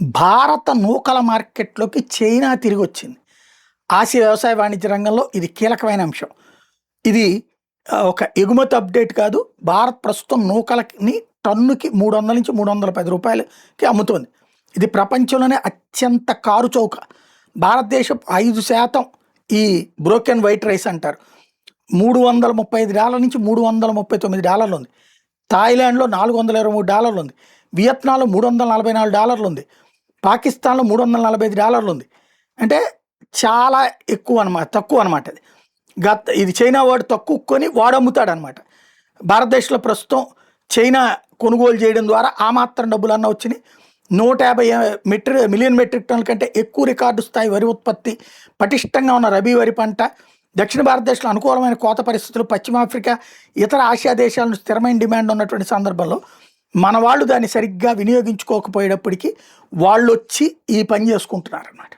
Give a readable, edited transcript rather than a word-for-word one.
భారత నూకల మార్కెట్లోకి చైనా తిరిగి వచ్చింది. ఆసియా వ్యవసాయ వాణిజ్య రంగంలో ఇది కీలకమైన అంశం. ఇది ఒక ఎగుమతి అప్డేట్ కాదు. భారత్ ప్రస్తుతం నూకలని టన్నుకి 300 నుంచి 310 రూపాయలకి అమ్ముతోంది. ఇది ప్రపంచంలోనే అత్యంత కారు చౌక. భారతదేశం 5% ఈ బ్రోకెన్ వైట్ రైస్ అంటారు. $335 నుంచి $339 ఉంది. థాయిలాండ్లో $423 ఉంది. వియత్నాంలో $344 ఉంది. పాకిస్తాన్లో $345 ఉంది. అంటే చాలా ఎక్కువ అనమాట, తక్కువ అనమాట. ఇది చైనా వాడు తక్కువ కొని వాడు అమ్ముతాడనమాట. భారతదేశంలో ప్రస్తుతం చైనా కొనుగోలు చేయడం ద్వారా ఆ మాత్రం డబ్బులన్నా వచ్చినాయి. 150 మిలియన్ మెట్రిక్ టన్నుల కంటే ఎక్కువ రికార్డు స్థాయి వరి ఉత్పత్తి, పటిష్టంగా ఉన్న రబీ వరి పంట, దక్షిణ భారతదేశంలో అనుకూలమైన కోత పరిస్థితులు, పశ్చిమాఫ్రికా, ఇతర ఆసియా దేశాలను స్థిరమైన డిమాండ్ ఉన్నటువంటి సందర్భంలో మన వాళ్ళు దాన్ని సరిగ్గా వినియోగించుకోకపోయేటప్పటికీ వాళ్ళు వచ్చి ఈ పని చేసుకుంటున్నారన్నమాట.